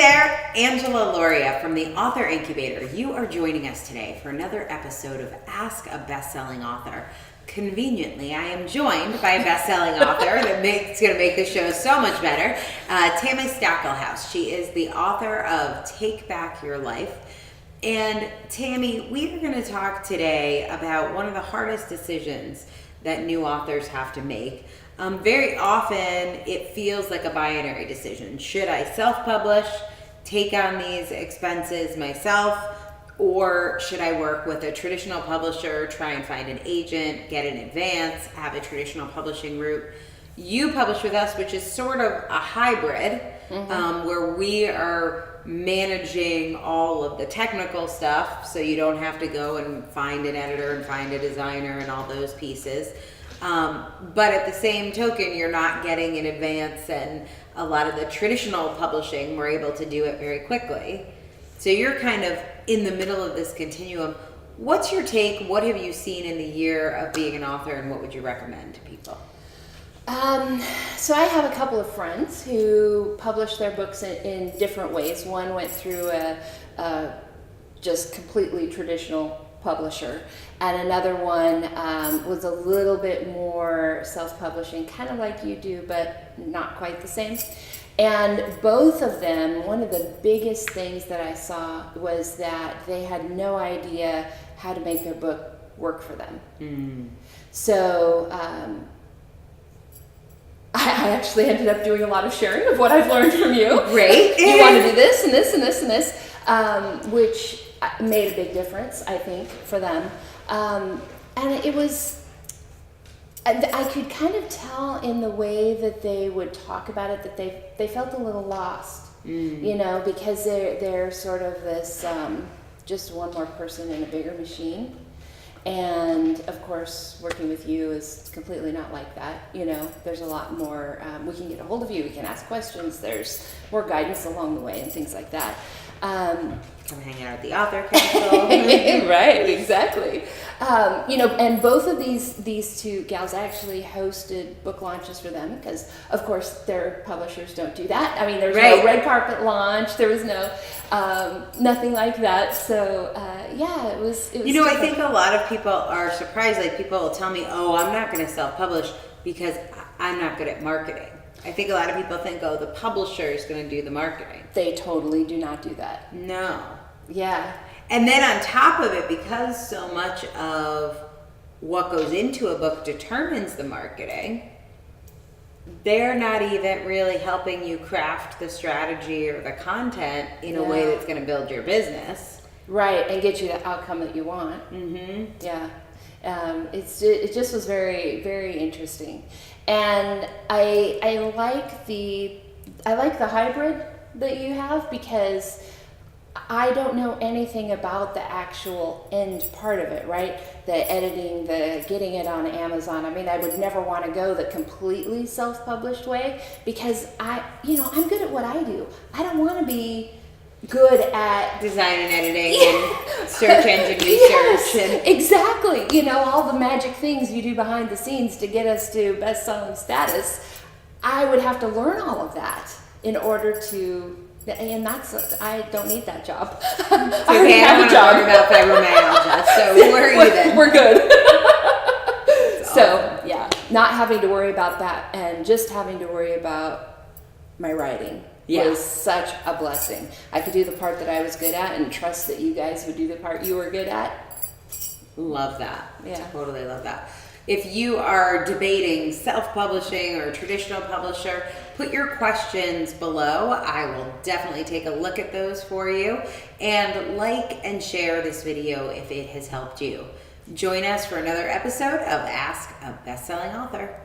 there, Angela Loria from the Author Incubator. You are joining us today for another episode of Ask a Bestselling Author. Conveniently, I am joined by a best-selling author that's going to make this show so much better, Tami Stackelhouse. She is the author of Take Back Your Life. And Tami, we are going to talk today about one of the hardest decisions that new authors have to make. Very often, it feels like a binary decision. Should I self-publish, take on these expenses myself, or should I work with a traditional publisher, try and find an agent, get an advance, have a traditional publishing route? You publish with us, which is sort of a hybrid, where we are managing all of the technical stuff, so you don't have to go and find an editor and find a designer and all those pieces. But at the same token, you're not getting an advance, and a lot of the traditional publishing, we're able to do it very quickly. So you're kind of in the middle of this continuum. What's your take? What have you seen in the year of being an author, and what would you recommend to people? So I have a couple of friends who publish their books in different ways. One went through a just completely traditional publisher, and another one was a little bit more self-publishing, kind of like you do, but not quite the same. And both of them, one of the biggest things that I saw was that they had no idea how to make their book work for them. So I actually ended up doing a lot of sharing of what I've learned from you. Great. You want to do this and this and this and this, which made a big difference, I think, for them. And it was, I could kind of tell in the way that they would talk about it that they felt a little lost, you know, because they're sort of this, just one more person in a bigger machine. And of course, working with you is completely not like that. You know, there's a lot more, we can get a hold of you, we can ask questions, there's more guidance along the way and things like that. Come hang out at the Author Council. Right, exactly. You know, and both of these two gals, I actually hosted book launches for them because, of course, their publishers don't do that. I mean, there's no red carpet launch. There was no nothing like that. So yeah, it was. You know, I think a lot of people are surprised. Like, people will tell me, "Oh, I'm not going to self-publish because I'm not good at marketing." I think a lot of people think, "Oh, the publisher is going to do the marketing." They totally do not do that. No. Yeah. And then on top of it, because so much of what goes into a book determines the marketing, they're not even really helping you craft the strategy or the content in a way that's going to build your business. Right, and get you the outcome that you want. Yeah. It just was very, very interesting. And I like the hybrid that you have, because I don't know anything about the actual end part of it, right? The editing, the getting it on Amazon. I mean, I would never want to go the completely self-published way, because I'm good at what I do. I don't want to be good at design and editing and search engine research. Yes, exactly. You know, all the magic things you do behind the scenes to get us to best-selling status. I would have to learn all of that in order to. And I don't need that job. I already have a job. About fibromyalgia, so where are you then? We're good. So, yeah, not having to worry about that and just having to worry about my writing was such a blessing. I could do the part that I was good at and trust that you guys would do the part you were good at. Love that. Yeah. Totally love that. If you are debating self-publishing or traditional publisher, put your questions below. I will definitely take a look at those for you. And like and share this video if it has helped you. Join us for another episode of Ask a Bestselling Author.